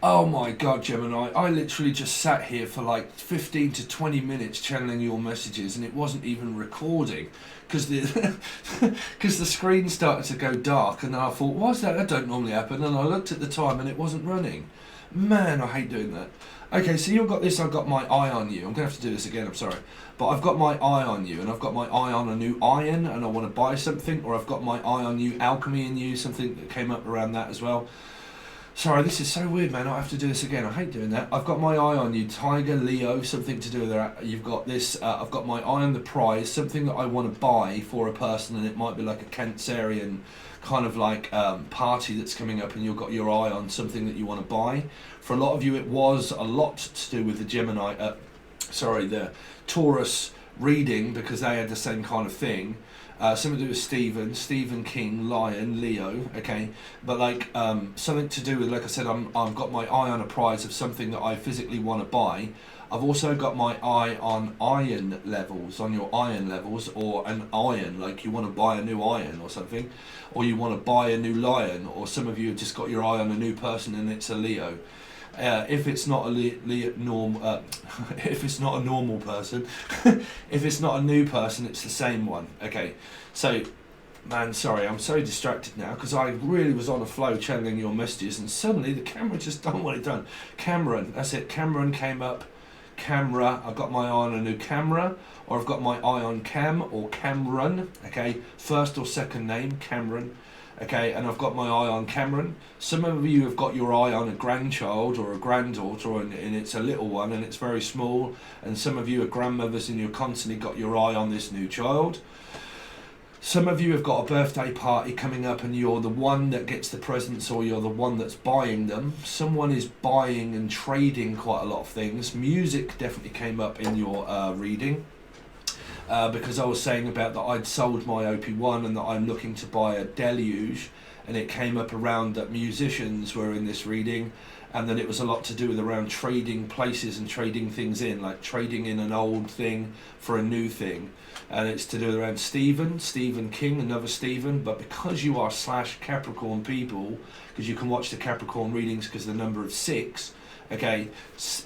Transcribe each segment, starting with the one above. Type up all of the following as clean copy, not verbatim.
Oh my God, Gemini, I literally just sat here for like 15 to 20 minutes channeling your messages and it wasn't even recording because the, cause the screen started to go dark and I thought, why's that? That don't normally happen. And I looked at the time and it wasn't running. Man, I hate doing that. Okay, so you've got this, I've got my eye on you. I'm going to have to do this again, I'm sorry. But I've got my eye on you and I've got my eye on a new iron and I want to buy something, or I've got my eye on you, alchemy in you, something that came up around that as well. Sorry, this is so weird, man. I have to do this again. I hate doing that. I've got my eye on you, Tiger, Leo, something to do with that. You've got this, I've got my eye on the prize, something that I want to buy for a person, and it might be like a Cancerian kind of like party that's coming up, and you've got your eye on something that you want to buy. For a lot of you, it was a lot to do with the Gemini, the Taurus reading, because they had the same kind of thing. Something to do with Stephen King, Lion, Leo, okay, but like something to do with, like I said, I've got my eye on a prize of something that I physically want to buy. I've also got my eye on iron levels, on your iron levels, or an iron, like you want to buy a new iron or something, or you want to buy a new lion, or some of you have just got your eye on a new person and it's a Leo. If it's not a if it's not a normal person, if it's not a new person, it's the same one. Okay, so, man, sorry, I'm so distracted now because I really was on a flow channeling your messages, and suddenly the camera just done what it done. Cameron, that's it. Cameron came up. Camera. I've got my eye on a new camera, or I've got my eye on Cam or Cameron. Okay, first or second name, Cameron. Okay, and I've got my eye on Cameron. Some of you have got your eye on a grandchild or a granddaughter, and it's a little one and it's very small. And some of you are grandmothers and you've constantly got your eye on this new child. Some of you have got a birthday party coming up and you're the one that gets the presents, or you're the one that's buying them. Someone is buying and trading quite a lot of things. Music definitely came up in your reading. Because I was saying about that I'd sold my OP1 and that I'm looking to buy a deluge, and it came up around that musicians were in this reading, and then it was a lot to do with around trading places and trading things in, like trading in an old thing for a new thing. And it's to do around Stephen King, another Stephen, but because you are / Capricorn people, because you can watch the Capricorn readings because the number of 6, okay,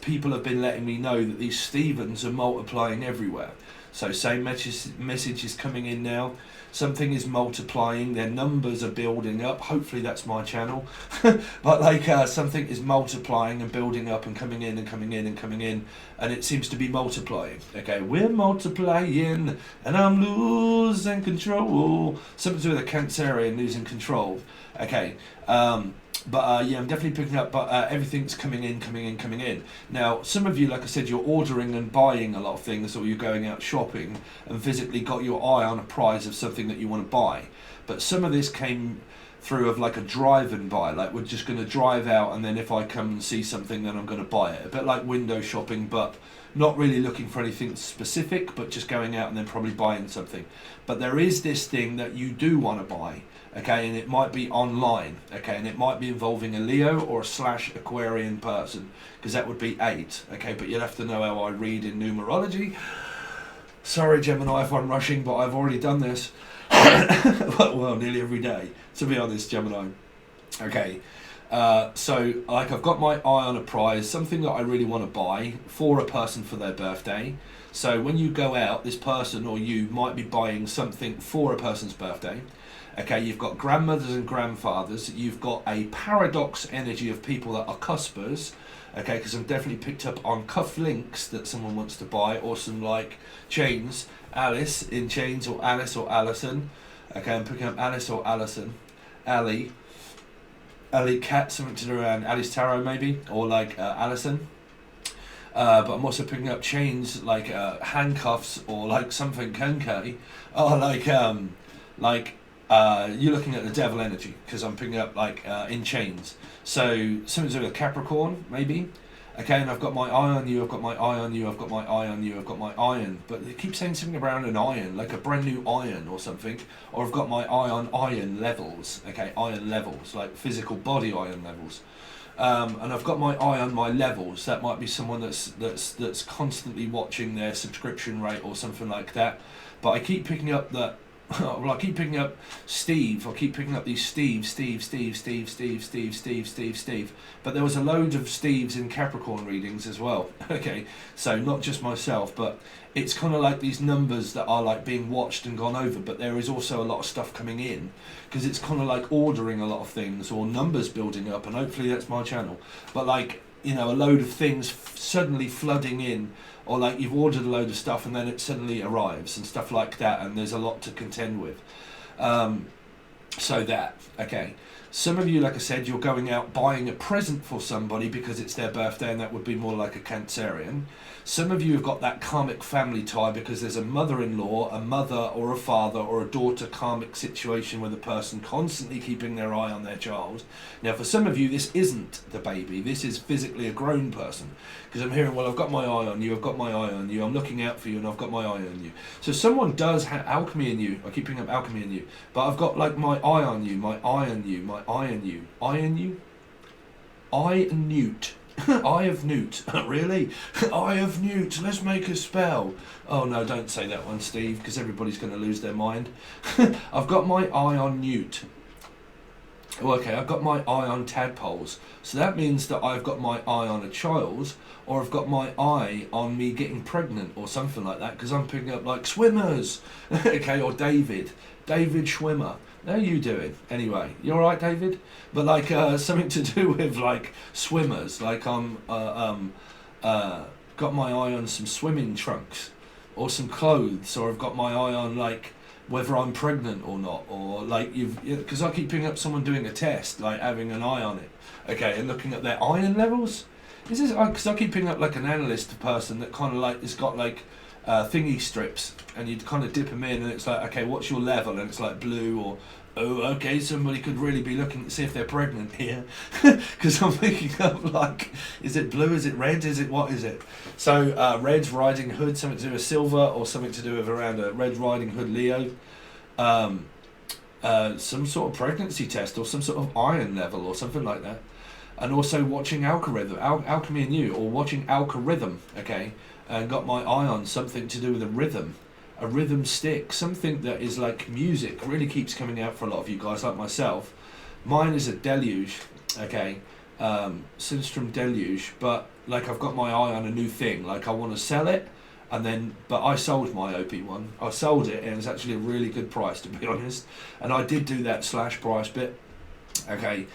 people have been letting me know that these Stephens are multiplying everywhere. So same message is coming in now. Something is multiplying, their numbers are building up. Hopefully that's my channel. But like something is multiplying and building up and coming in and coming in and coming in. And it seems to be multiplying. Okay, we're multiplying and I'm losing control. Something to do with a Cancerian losing control. Okay, yeah, I'm definitely picking up, but everything's coming in. Now, some of you, like I said, you're ordering and buying a lot of things, or you're going out shopping and physically got your eye on a prize of something that you want to buy. But some of this came through of like a drive and buy, like we're just going to drive out and then if I come and see something, then I'm going to buy it. A bit like window shopping, but not really looking for anything specific, but just going out and then probably buying something. But there is this thing that you do want to buy. Okay, and it might be online, okay, and it might be involving a Leo or a / Aquarian person, because that would be 8, okay, but you'll have to know how I read in numerology. Sorry, Gemini, if I'm rushing, but I've already done this, well, nearly every day, to be honest, Gemini. Okay, so, like, I've got my eye on a prize, something that I really want to buy for a person for their birthday. So when you go out, this person or you might be buying something for a person's birthday. Okay, you've got grandmothers and grandfathers. You've got a paradox energy of people that are cuspers. Okay, because I've definitely picked up on cuff links that someone wants to buy, or some like chains. Alice in chains, or Alice or Alison. Okay, I'm picking up Alice or Alison. Ali Cat, something to do around Alice Tarot maybe, or like Alison. But I'm also picking up chains like handcuffs, or like something Kenkai, or like you're looking at the devil energy, because I'm picking up like in chains. So something to do with Capricorn maybe. Okay, and I've got my eye on you, I've got my eye on you, I've got my eye on you, I've got my iron. But they keep saying something around an iron, like a brand new iron or something. Or I've got my eye on iron levels. Okay, iron levels, like physical body iron levels. And I've got my eye on my levels. That might be someone that's constantly watching their subscription rate or something like that. But I keep picking up that Well, I keep picking up Steve. I keep picking up these Steve. But there was a load of Steves in Capricorn readings as well. Okay, so not just myself, but it's kind of like these numbers that are like being watched and gone over, but there is also a lot of stuff coming in, because it's kind of like ordering a lot of things, or numbers building up, and hopefully that's my channel. But like, you know, a load of things suddenly flooding in, or like you've ordered a load of stuff and then it suddenly arrives and stuff like that, and there's a lot to contend with. So that, okay. Some of you, like I said, you're going out buying a present for somebody because it's their birthday, and that would be more like a Cancerian. Some of you have got that karmic family tie because there's a mother-in-law, a mother or a father or a daughter karmic situation with a person constantly keeping their eye on their child. Now, for some of you, this isn't the baby. This is physically a grown person, because I'm hearing, well, I've got my eye on you, I've got my eye on you, I'm looking out for you, and I've got my eye on you. So someone does have alchemy in you. I keep picking up alchemy in you, but I've got like my eye on you, my eye on you, my eye on you, eye on you, eye and newt. Eye of Newt. Really? Eye of Newt. Let's make a spell. Oh no, don't say that one, Steve, because everybody's going to lose their mind. I've got my eye on Newt. Oh, okay, I've got my eye on tadpoles. So that means that I've got my eye on a child, or I've got my eye on me getting pregnant or something like that, because I'm picking up like swimmers. Okay, or David Schwimmer. How are you doing? Anyway, you all right, David? But like something to do with like swimmers. Like got my eye on some swimming trunks, or some clothes, or I've got my eye on like whether I'm pregnant or not, or like because I keep picking up someone doing a test, like having an eye on it. Okay, and looking at their iron levels. Is this because I keep picking up like an analyst person that kind of like has got like thingy strips, and you kind of dip them in, and it's like, okay, what's your level? And it's like blue, or oh, okay, somebody could really be looking to see if they're pregnant here, because I'm picking up like, is it blue, is it red, is it what is it? So Red Riding Hood, something to do with silver, or something to do with around a Red Riding Hood Leo, some sort of pregnancy test, or some sort of iron level, or something like that. And also watching alchemy in you, or watching algorithm, okay, and got my eye on something to do with a rhythm stick, something that is like music, really keeps coming out for a lot of you guys, like myself. Mine is a deluge, okay, Sinstrom deluge, but like I've got my eye on a new thing, like I want to sell it, and then, but I sold my OP one, I sold it, and it was actually a really good price, to be honest, and I did do that slash price bit, okay.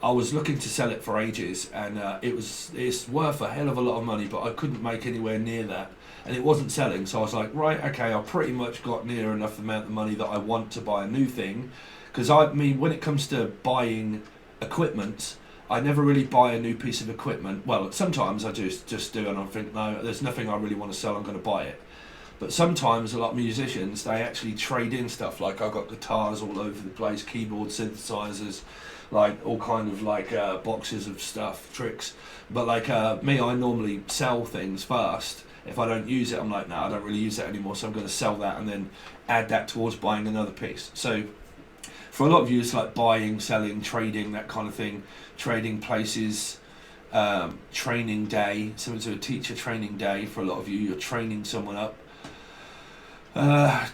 I was looking to sell it for ages, and it's worth a hell of a lot of money, but I couldn't make anywhere near that, and it wasn't selling. So I was like, right, okay, I pretty much got near enough amount of money that I want to buy a new thing, because I mean, when it comes to buying equipment, I never really buy a new piece of equipment. Well, sometimes I just do, and I think, no, there's nothing I really want to sell, I'm going to buy it. But sometimes a lot of musicians, they actually trade in stuff. Like I've got guitars all over the place, keyboard, synthesizers, like all kind of like boxes of stuff, tricks. But like me, I normally sell things first. If I don't use it, I'm like, no, I don't really use that anymore, so I'm going to sell that and then add that towards buying another piece. So for a lot of you, it's like buying, selling, trading, that kind of thing. Trading places, training day, something to a teacher training day. For a lot of you, you're training someone up.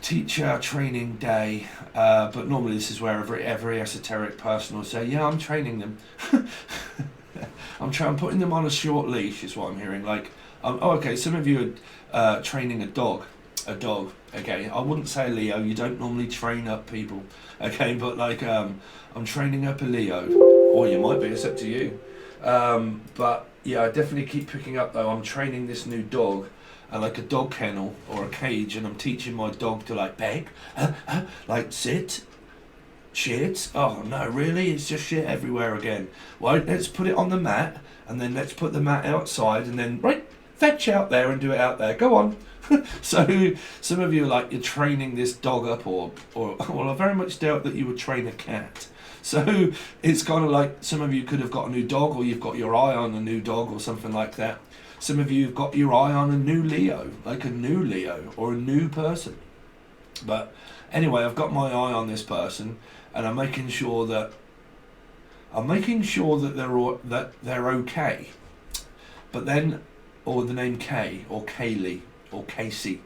Teacher training day, but normally this is where every esoteric person will say, yeah, I'm training them. I'm putting them on a short leash, is what I'm hearing. Like, oh, okay, some of you are training a dog, okay, I wouldn't say Leo, you don't normally train up people, okay, but like, I'm training up a Leo, or you might be, it's up to you, but yeah, I definitely keep picking up, though, I'm training this new dog, like a dog kennel or a cage, and I'm teaching my dog to like beg, like sit, shit. Oh no, really? It's just shit everywhere again. Well, let's put it on the mat, and then let's put the mat outside, and then right, fetch out there and do it out there. Go on. So some of you are like, you're training this dog up, or well, I very much doubt that you would train a cat. So it's kind of like some of you could have got a new dog, or you've got your eye on a new dog or something like that. Some of you have got your eye on a new Leo, like a new Leo or a new person. But anyway, I've got my eye on this person, and I'm making sure that they're okay. But then, or the name Kay or Kaylee or Casey,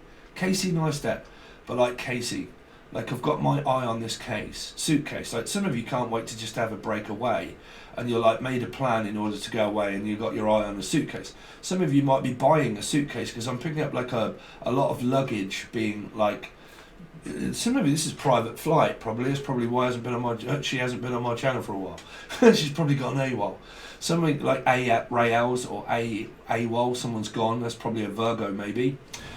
nice that, but like Casey. Like I've got my eye on this suitcase. Like some of you can't wait to just have a break away, and you're like made a plan in order to go away, and you've got your eye on a suitcase. Some of you might be buying a suitcase, because I'm picking up like a lot of luggage being like, some of you, this is private flight probably. It's probably why she hasn't been on my channel for a while. She's probably got an AWOL. Something like Rails or AWOL, someone's gone. That's probably a Virgo maybe.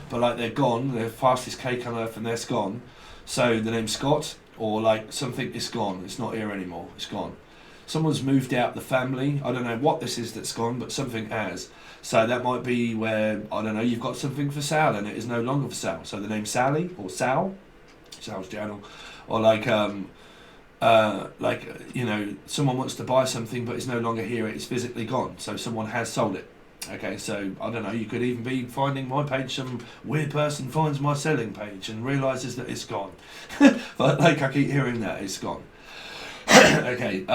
But like they're gone, they're fastest cake on earth and they're gone. So the name's Scott, or like something is gone. It's not here anymore. It's gone. Someone's moved out the family. I don't know what this is that's gone, but something has. So that might be where, I don't know, you've got something for sale and it is no longer for sale. So the name Sally or Sal's channel, or like you know, someone wants to buy something but it's no longer here. It's physically gone. So someone has sold it. Okay, so I don't know, you could even be finding my page, some weird person finds my selling page and realises that it's gone. But like I keep hearing that, it's gone. Okay,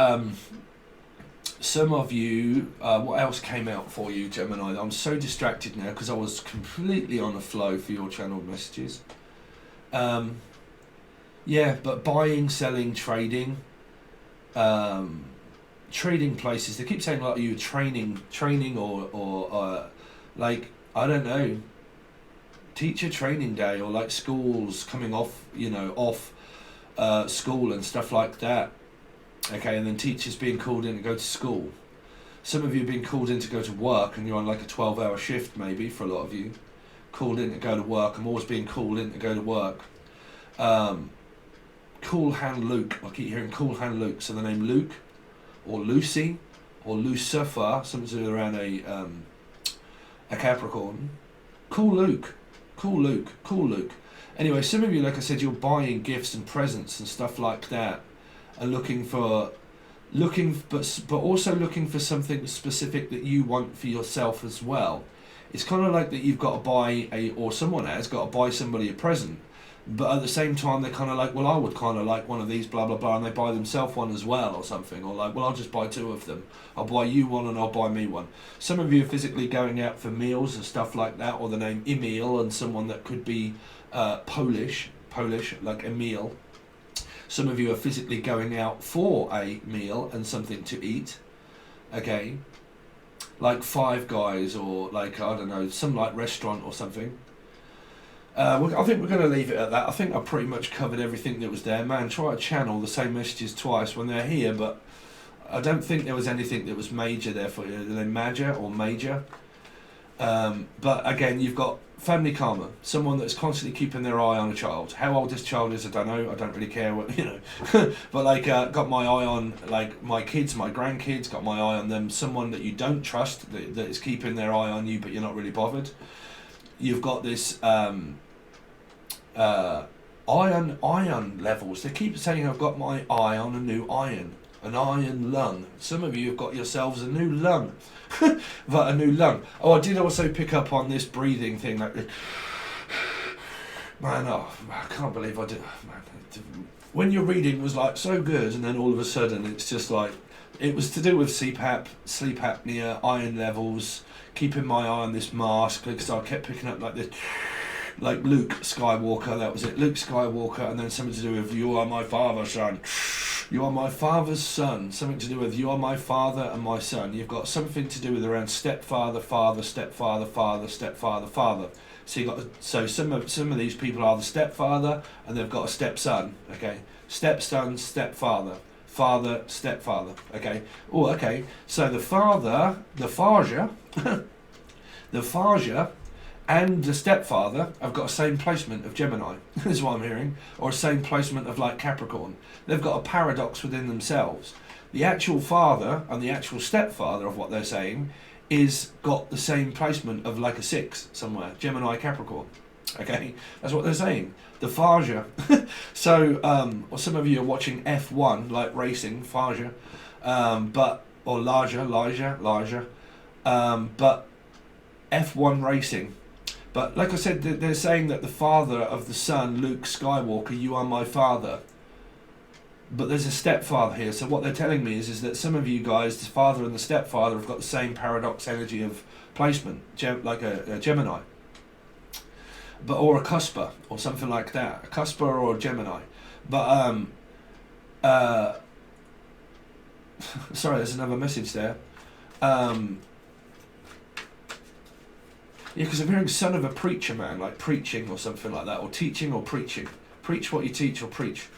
some of you, what else came out for you, Gemini? I'm so distracted now because I was completely on a flow for your channel messages. Yeah, but buying, selling, trading, trading places. They keep saying like you training or like, I don't know, teacher training day, or like schools coming off, you know, off school and stuff like that. Okay, and then teachers being called in to go to school. Some of you have been called in to go to work, and you're on like a 12-hour shift maybe for a lot of you. Called in to go to work. I'm always being called in to go to work. Cool Hand Luke. I keep hearing Cool Hand Luke. So the name Luke, or Lucy, or Lucifer, something to do around a Capricorn. Cool Luke. Cool Luke. Cool Luke. Anyway, some of you, like I said, you're buying gifts and presents and stuff like that, and but also looking for something specific that you want for yourself as well. It's kind of like that you've got to buy or someone has got to buy somebody a present, but at the same time they're kind of like, well, I would kind of like one of these, blah blah blah, and they buy themselves one as well or something, or like, well, I'll just buy two of them. I'll buy you one and I'll buy me one. Some of you are physically going out for meals and stuff like that, or the name Emil, and someone that could be Polish, like Emil. Some of you are physically going out for a meal and something to eat, okay, like Five Guys, or like, I don't know, some like restaurant or something. I think we're going to leave it at that. I think I pretty much covered everything that was there. Man, try to channel the same messages twice when they're here, but I don't think there was anything that was major there for you. They're major or major. But again, you've got family karma, someone that's constantly keeping their eye on a child. How old this child is, I don't know. I don't really care what, you know. But like, got my eye on like my kids, my grandkids. Got my eye on them. Someone that you don't trust that is keeping their eye on you, but you're not really bothered. You've got this iron levels. They keep saying I've got my eye on a new iron. An iron lung. Some of you have got yourselves a new lung. But a new lung. Oh, I did also pick up on this breathing thing. Like, man, oh, I can't believe I did. Man, when your reading was like so good, and then all of a sudden it's just like, it was to do with CPAP, sleep apnea, iron levels, keeping my eye on this mask, because I kept picking up like this, like Luke Skywalker, that was it, Luke Skywalker, and then something to do with you are my father, son. You are my father's son. Something to do with you are my father and my son. You've got something to do with around stepfather, father, stepfather, father, stepfather, father. So you got some of these people are the stepfather, and they've got a stepson. Okay, stepson, stepfather, father, stepfather. Okay. Oh, okay. So the father, the Faja, the Faja, and the stepfather have got the same placement of Gemini, is what I'm hearing, or same placement of like Capricorn. They've got a paradox within themselves. The actual father and the actual stepfather of what they're saying is got the same placement of like a 6 somewhere, Gemini, Capricorn. Okay, that's what they're saying. The Faja. So, or some of you are watching F1, like racing, Faja, or larger, but F1 racing. But like I said, they're saying that the father of the son, Luke Skywalker, you are my father. But there's a stepfather here. So what they're telling me is that some of you guys, the father and the stepfather, have got the same paradox energy of placement, like a Gemini. But or a cusper, or something like that. A cusper or a Gemini. But sorry, there's another message there. Yeah, because I'm hearing son of a preacher man, like preaching or something like that, or teaching or preaching. Preach what you teach or preach.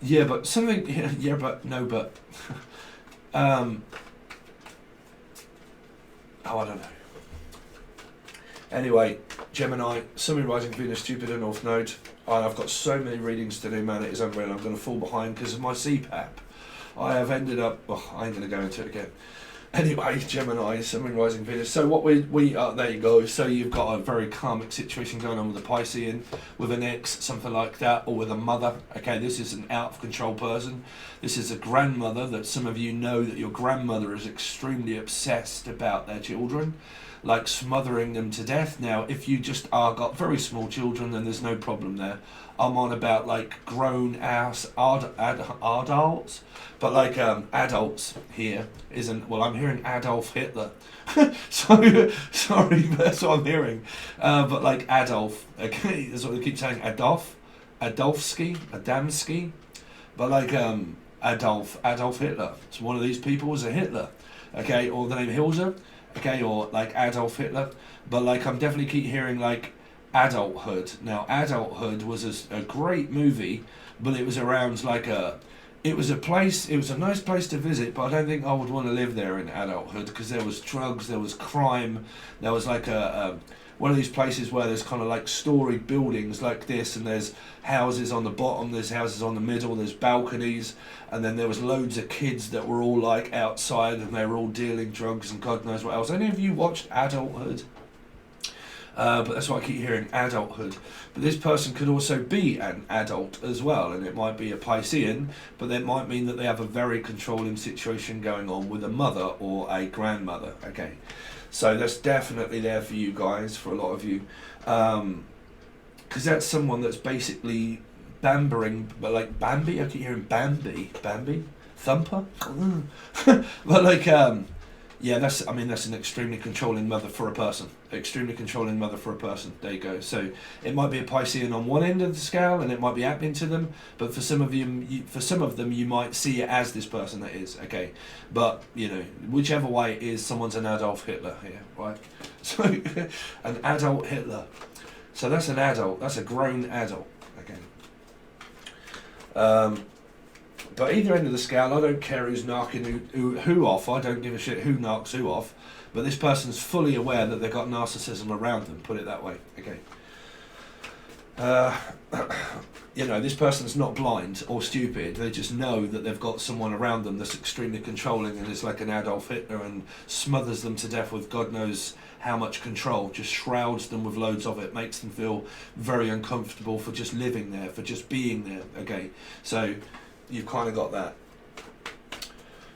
Yeah, but something. Yeah, but no, but. Oh, I don't know. Anyway, Gemini, Sun, Rising, Venus, Jupiter, North Node. I've got so many readings to do, man. It is unreal. I'm going to fall behind because of my CPAP. I have ended up. Oh, I ain't going to go into it again. Anyway, Gemini, Sun, Rising, Venus. So what we there you go. So you've got a very karmic situation going on with a Piscean, with an ex, something like that, or with a mother. Okay, this is an out of control person. This is a grandmother that some of you know that your grandmother is extremely obsessed about their children, like smothering them to death. Now, if you just are got very small children, then there's no problem there. I'm on about like grown ass adults, but like adults here isn't. Well, I'm hearing Adolf Hitler. So sorry, that's what I'm hearing. But like Adolf, okay, that's what they keep saying. Adolfsky. But like Adolf Hitler. So one of these people was a Hitler, okay, or the name Hilda, okay, or like Adolf Hitler. But like I'm definitely keep hearing like Adulthood. Now, Adulthood was a great movie, but it was around like it was a nice place to visit, but I don't think I would want to live there in adulthood because there was drugs, there was crime, there was like one of these places where there's kind of like storied buildings like this, and there's houses on the bottom, there's houses on the middle, there's balconies, and then there was loads of kids that were all like outside and they were all dealing drugs and God knows what else. Any of you watched Adulthood? But that's why I keep hearing adulthood. But this person could also be an adult as well, and it might be a Piscean, but that might mean that they have a very controlling situation going on with a mother or a grandmother. Okay, so that's definitely there for you guys, for a lot of you, because that's someone that's basically bambering, but like Bambi. I keep hearing Bambi, Thumper, but like yeah, that's an extremely controlling mother for a person. Extremely controlling mother for a person. There you go. So it might be a Piscean on one end of the scale, and it might be happening to them. But for some of them, you might see it as this person that is. Okay, but you know, whichever way it is, someone's an Adolf Hitler here, right? So an adult Hitler. So that's an adult. That's a grown adult. Okay. But either end of the scale, I don't care who's narking who off. I don't give a shit who narks who off. But this person's fully aware that they've got narcissism around them, put it that way. Okay. You know, this person's not blind or stupid. They just know that they've got someone around them that's extremely controlling and is like an Adolf Hitler and smothers them to death with God knows how much control, just shrouds them with loads of it, makes them feel very uncomfortable for just living there, for just being there. Okay. So you've kind of got that.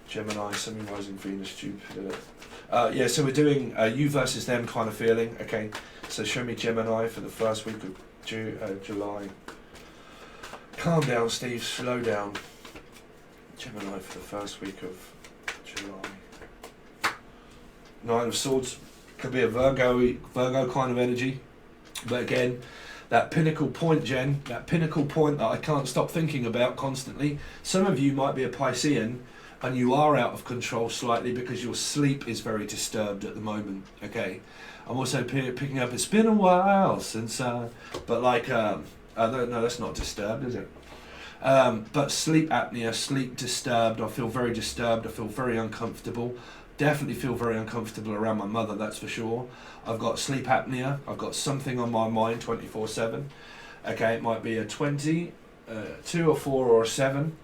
Gemini, Sun, Rising, Venus, Jupiter. Yeah, so we're doing you versus them kind of feeling. Okay, so show me Gemini for the first week of July. Calm down, Steve. Slow down. Gemini for the first week of July. Nine of Swords. Could be a Virgo kind of energy. But again, that pinnacle point, Jen, that pinnacle point that I can't stop thinking about constantly. Some of you might be a Piscean and you are out of control slightly because your sleep is very disturbed at the moment. Okay, I'm also picking up, it's been a while since, but like, I don't know, that's not disturbed, is it? But sleep apnea, sleep disturbed, I feel very disturbed, I feel very uncomfortable. Definitely feel very uncomfortable around my mother, that's for sure. I've got sleep apnea, I've got something on my mind 24/7. Okay, it might be a 20, 2 or 4 or a 7.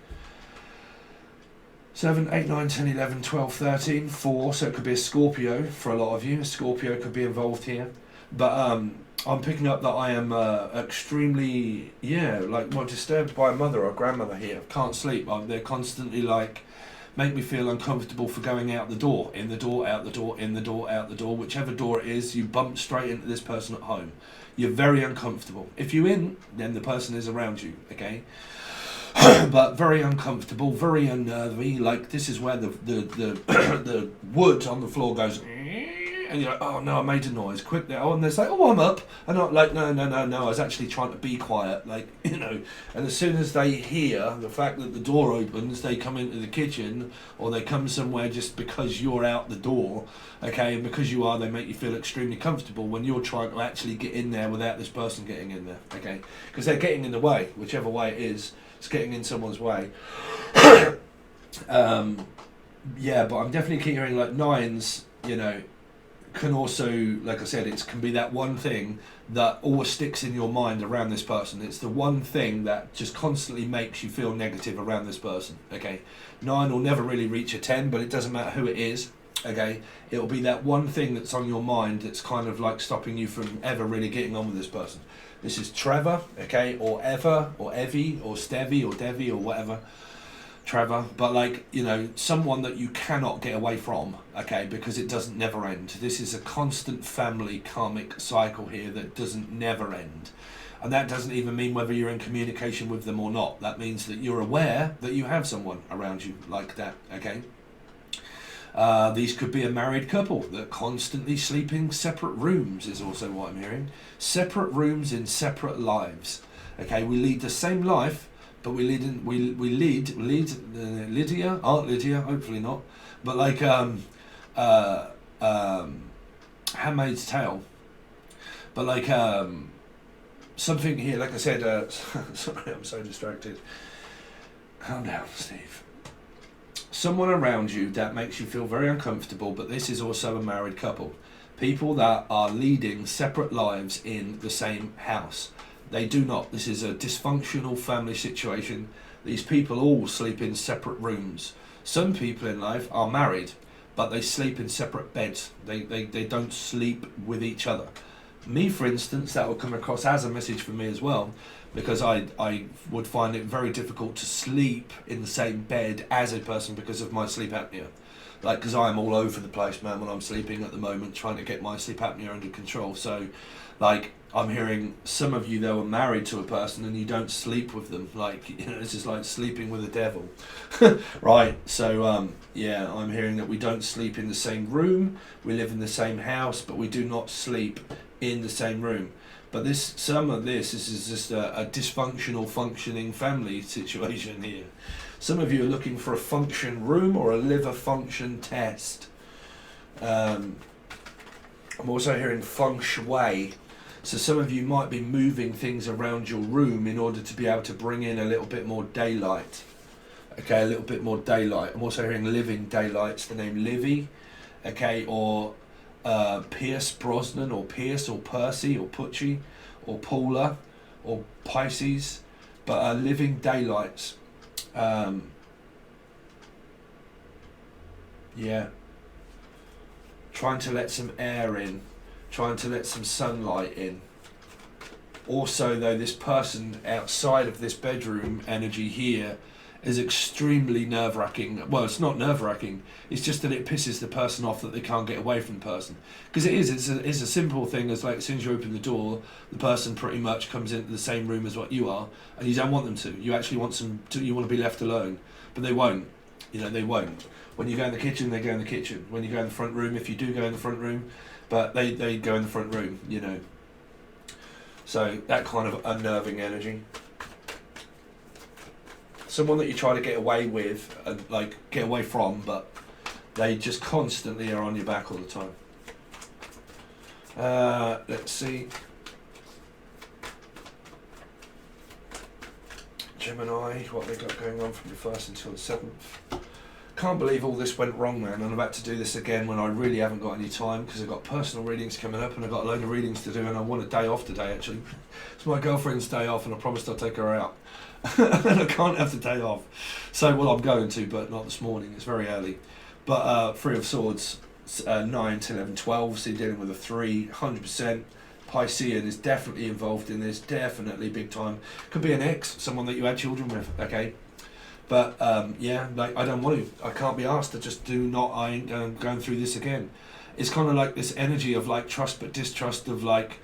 7, 8, 9, 10, 11, 12, 13, 4, so it could be a Scorpio for a lot of you. A Scorpio could be involved here. But I'm picking up that I am extremely, like disturbed by a mother or grandmother here. Can't sleep. They're constantly like, make me feel uncomfortable for going out the door, in the door, out the door, in the door, out the door. Whichever door it is, you bump straight into this person at home. You're very uncomfortable. If you're in, then the person is around you, okay? But very uncomfortable, very unnervy. Like this is where the the wood on the floor goes, and you're like, oh no, I made a noise, quick now, and they're like, oh, I'm up, and I'm like, no, I was actually trying to be quiet, like, you know, and as soon as they hear the fact that the door opens, they come into the kitchen, or they come somewhere just because you're out the door, okay, and because you are, they make you feel extremely comfortable when you're trying to actually get in there without this person getting in there, okay, because they're getting in the way, whichever way it is, it's getting in someone's way. Yeah, but I'm definitely hearing like nines, you know, can also, like I said, it can be that one thing that always sticks in your mind around this person. It's the one thing that just constantly makes you feel negative around this person, okay? 9 will never really reach a 10, but it doesn't matter who it is, okay? It'll be that one thing that's on your mind that's kind of like stopping you from ever really getting on with this person. This is Trevor, okay, or Eva, or Evie, or Stevie, or Devi, or whatever. Trevor, but like, you know, someone that you cannot get away from, okay, because it doesn't never end. This is a constant family karmic cycle here that doesn't never end. And that doesn't even mean whether you're in communication with them or not. That means that you're aware that you have someone around you like that, okay? These could be a married couple that constantly sleep in separate rooms is also what I'm hearing. Separate rooms in separate lives, okay? We lead the same life, but we lead Lydia, Aunt Lydia, hopefully not, but like Handmaid's Tale, but like something here, like I said, sorry, I'm so distracted. Calm down, Steve. Someone around you that makes you feel very uncomfortable, but this is also a married couple. People that are leading separate lives in the same house. They do not. This is a dysfunctional family situation. These people all sleep in separate rooms. Some people in life are married, but they sleep in separate beds. They don't sleep with each other. Me, for instance, that will come across as a message for me as well, because I would find it very difficult to sleep in the same bed as a person because of my sleep apnea. Like, because I'm all over the place, man, when I'm sleeping at the moment, trying to get my sleep apnea under control. So, like, I'm hearing some of you, though, are married to a person and you don't sleep with them. Like, you know, it's just like sleeping with the devil. Right, so, yeah, I'm hearing that we don't sleep in the same room, we live in the same house, but we do not sleep in the same room. But some of this is just a dysfunctional, functioning family situation here. Some of you are looking for a function room or a liver function test. I'm also hearing feng shui. So some of you might be moving things around your room in order to be able to bring in a little bit more daylight. Okay, a little bit more daylight. I'm also hearing living daylights, the name Livy, okay, or Pierce Brosnan, or Pierce, or Percy, or Pucci, or Paula, or Pisces, but living daylights. Yeah. Trying to let some air in, trying to let some sunlight in. Also, though, this person outside of this bedroom energy here is extremely nerve-wracking. Well, it's not nerve-wracking, it's just that it pisses the person off that they can't get away from the person. Because it's a simple thing as, like, as soon as you open the door, the person pretty much comes into the same room as what you are, and you don't want them to. You actually want you want to be left alone, but they won't. You know, they won't. When you go in the kitchen, they go in the kitchen. When you go in the front room, if you do go in the front room, but they go in the front room, you know. So that kind of unnerving energy. Someone that you try to get away with, and like get away from, but they just constantly are on your back all the time. Let's see. Gemini, what have they got going on from the 1st until the 7th? Can't believe all this went wrong, man. I'm about to do this again when I really haven't got any time, because I've got personal readings coming up and I've got a load of readings to do, and I want a day off today, actually. It's my girlfriend's day off and I promised I'd take her out. And I can't have the day off. So, well, I'm going to, but not this morning. It's very early. But 3 of Swords, 9, 10, 11, 12, so you're dealing with a 3, 100%. Piscean is definitely involved in this, definitely big time. Could be an ex, someone that you had children with, okay? But yeah, like, I don't want to. I can't be asked. I ain't going through this again. It's kind of like this energy of like trust but distrust, of like,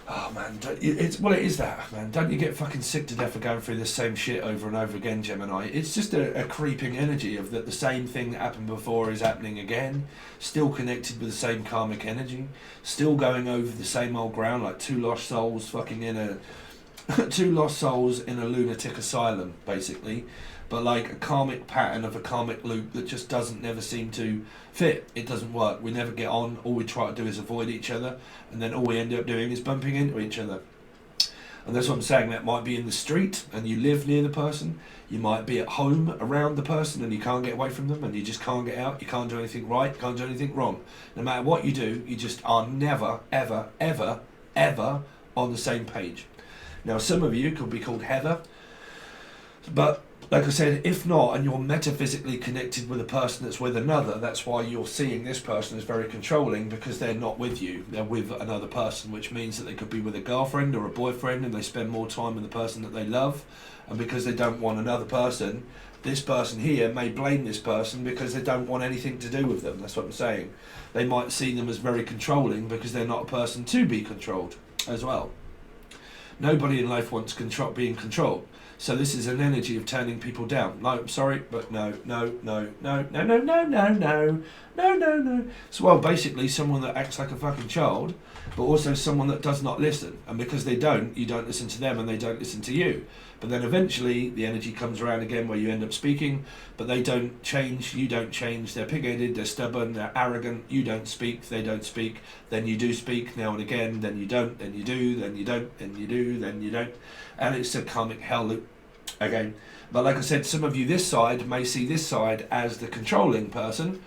Oh man, it is that, man. Don't you get fucking sick to death of going through the same shit over and over again, Gemini? It's just a creeping energy of that the same thing that happened before is happening again, still connected with the same karmic energy, still going over the same old ground, like two lost souls fucking in a two lost souls in a lunatic asylum, basically. But like a karmic pattern of a karmic loop that just doesn't never seem to fit. It doesn't work. We never get on. All we try to do is avoid each other, and then all we end up doing is bumping into each other. And that's what I'm saying. That might be in the street and you live near the person. You might be at home around the person and you can't get away from them and you just can't get out. You can't do anything right. You can't do anything wrong. No matter what you do, you just are never, ever, ever, ever on the same page. Now, some of you could be called Heather, but like I said, if not, and you're metaphysically connected with a person that's with another, that's why you're seeing this person as very controlling, because they're not with you, they're with another person, which means that they could be with a girlfriend or a boyfriend and they spend more time with the person that they love, and because they don't want another person, this person here may blame this person because they don't want anything to do with them. That's what I'm saying. They might see them as very controlling because they're not a person to be controlled as well. Nobody in life wants being controlled. So this is an energy of turning people down. No, I'm sorry, but no. So, well, basically someone that acts like a fucking child, but also someone that does not listen. And because they don't, you don't listen to them and they don't listen to you. But then eventually the energy comes around again where you end up speaking, but they don't change, you don't change. They're pig-headed, they're stubborn, they're arrogant. You don't speak, they don't speak. Then you do speak now and again, then you don't, then you do, then you don't, then you do, then you don't. And it's a karmic hell loop. Okay, but like I said, some of you this side may see this side as the controlling person,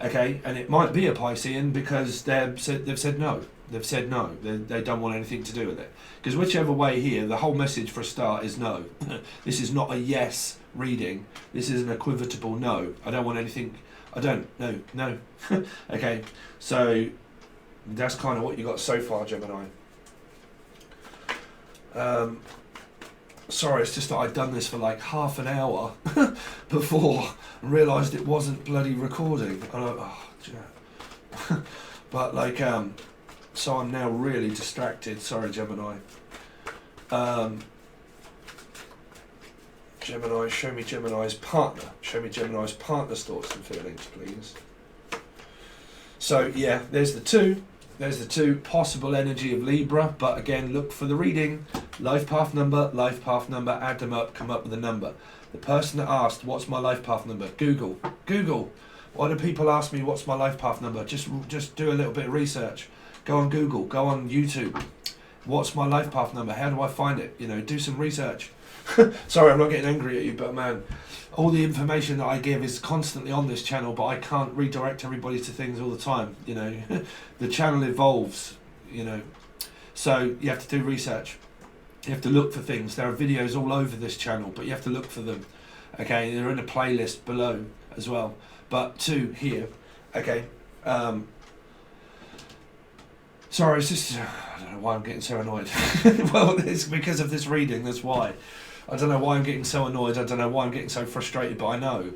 okay, and it might be a Piscean because they've said no. They've said no. They don't want anything to do with it. Because whichever way here, the whole message for a start is no. This is not a yes reading. This is an equivocal no. I don't want anything. I don't. No. Okay, so that's kind of what you got so far, Gemini. Sorry, it's just that I'd done this for like half an hour before and realised it wasn't bloody recording. And but like, so I'm now really distracted. Sorry, Gemini. Gemini, show me Gemini's partner. Show me Gemini's partner's thoughts and feelings, please. So yeah, there's the two. There's the two, possible energy of Libra, but again, look for the reading. Life path number, add them up, come up with a number. The person that asked, what's my life path number? Google. Why do people ask me what's my life path number? Just do a little bit of research. Go on Google, go on YouTube. What's my life path number? How do I find it? You know, do some research. Sorry, I'm not getting angry at you, but man, all the information that I give is constantly on this channel, but I can't redirect everybody to things all the time, you know. The channel evolves, you know, so you have to do research. You have to look for things. There are videos all over this channel, but you have to look for them. Okay, they're in a playlist below as well. But two here, okay. Sorry, it's just, I don't know why I'm getting so annoyed. Well, it's because of this reading, that's why. I don't know why I'm getting so annoyed, I don't know why I'm getting so frustrated, but I know.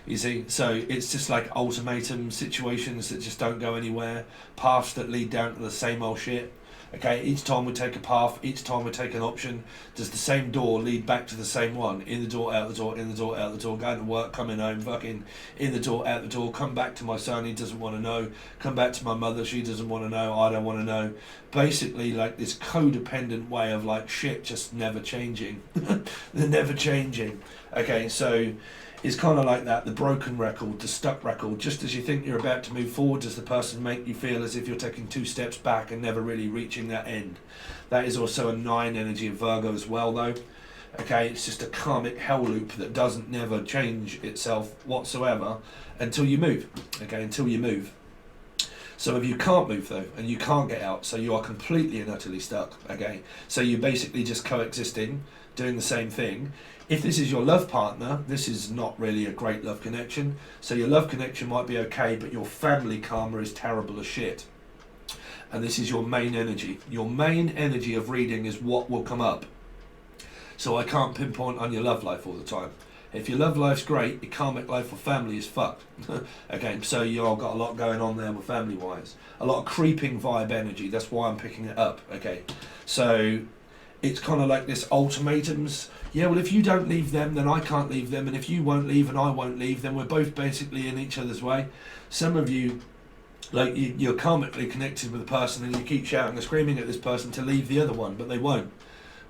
You see, so it's just like ultimatum situations that just don't go anywhere, paths that lead down to the same old shit. Okay, each time we take a path, each time we take an option, does the same door lead back to the same one? In the door, out the door, in the door, out the door, going to work, coming home, fucking in the door, out the door, come back to my son, he doesn't want to know, come back to my mother, she doesn't want to know, I don't want to know. Basically like this codependent way of like shit just never changing. They're never changing. Okay, so it's kind of like that, the broken record, the stuck record. Just as you think you're about to move forward, does the person make you feel as if you're taking 2 steps back and never really reaching that end? That is also a 9 energy of Virgo as well though. Okay, it's just a karmic hell loop that doesn't never change itself whatsoever until you move. Okay, until you move. Some of you can't move though, and you can't get out, so you are completely and utterly stuck. Okay, so you're basically just coexisting, doing the same thing. If this is your love partner, this is not really a great love connection. So your love connection might be okay, but your family karma is terrible as shit. And this is your main energy. Your main energy of reading is what will come up. So I can't pinpoint on your love life all the time. If your love life's great, your karmic life or family is fucked. Okay, so you've got a lot going on there with family wise. A lot of creeping vibe energy, that's why I'm picking it up. Okay, so it's kind of like this ultimatums. Yeah, well, if you don't leave them, then I can't leave them, and if you won't leave and I won't leave, then we're both basically in each other's way. Some of you, like, you're karmically connected with a person and you keep shouting and screaming at this person to leave the other one, but they won't.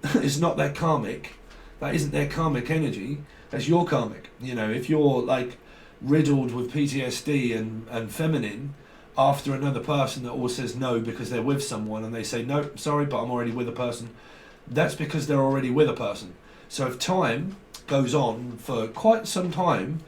It's not their karmic. That isn't their karmic energy. That's your karmic. You know, if you're like riddled with PTSD and feminine after another person that always says no because they're with someone and they say, no, sorry, but I'm already with a person, that's because they're already with a person. So if time goes on for quite some time,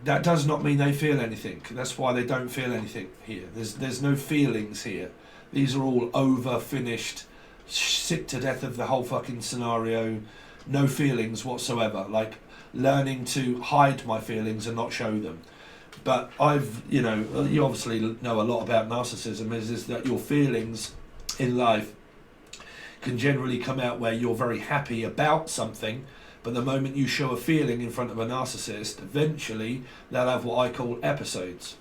that does not mean they feel anything. That's why they don't feel anything here. There's no feelings here. These are all over, finished, sick to death of the whole fucking scenario. No feelings whatsoever. Like learning to hide my feelings and not show them. But you obviously know a lot about narcissism, is that your feelings in life can generally come out where you're very happy about something, but the moment you show a feeling in front of a narcissist, eventually they'll have what I call episodes.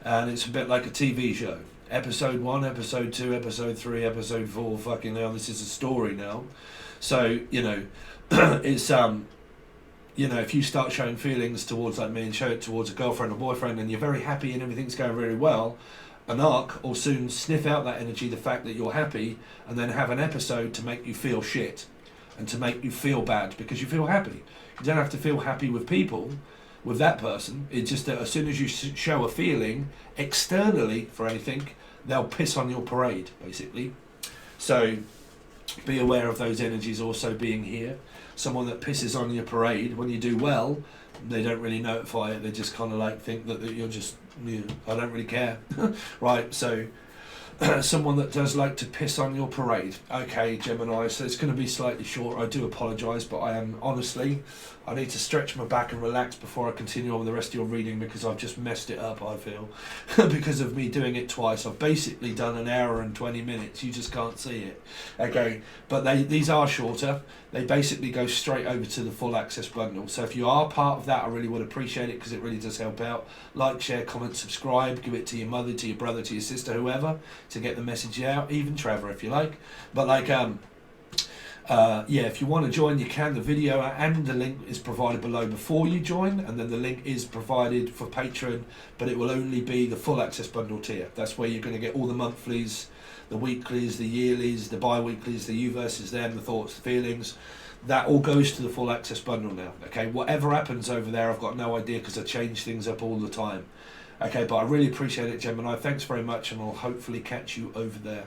And it's a bit like a TV show. Episode 1, episode 2, episode 3, episode 4, fucking hell, this is a story now. So, it's, if you start showing feelings towards like me and show it towards a girlfriend or boyfriend and you're very happy and everything's going very well, an arc will soon sniff out that energy, the fact that you're happy, and then have an episode to make you feel shit and to make you feel bad because you feel happy. You don't have to feel happy with people, with that person. It's just that as soon as you show a feeling externally for anything, they'll piss on your parade, basically. So be aware of those energies also being here. Someone that pisses on your parade, when you do well, they don't really notify it. They just kind of like think that you're just, I don't really care. Right, so someone that does like to piss on your parade. Okay, Gemini, so it's going to be slightly short. I do apologise, but I am honestly, I need to stretch my back and relax before I continue on with the rest of your reading because I've just messed it up, I feel. Because of me doing it twice. I've basically done an hour and 20 minutes. You just can't see it. Okay, but these are shorter. They basically go straight over to the full access bundle. So if you are part of that, I really would appreciate it because it really does help out. Like, share, comment, subscribe. Give it to your mother, to your brother, to your sister, whoever, to get the message out. Even Trevor, if you like. But like, if you want to join, you can. The video and the link is provided below before you join, and then the link is provided for Patron, but it will only be the full access bundle tier. That's where you're going to get all the monthlies, the weeklies, the yearlies, the bi-weeklies, the you versus them, the thoughts, the feelings. That all goes to the full access bundle now. Okay, whatever happens over there, I've got no idea because I change things up all the time. Okay, but I really appreciate it, Gemini. Thanks very much, and I'll hopefully catch you over there.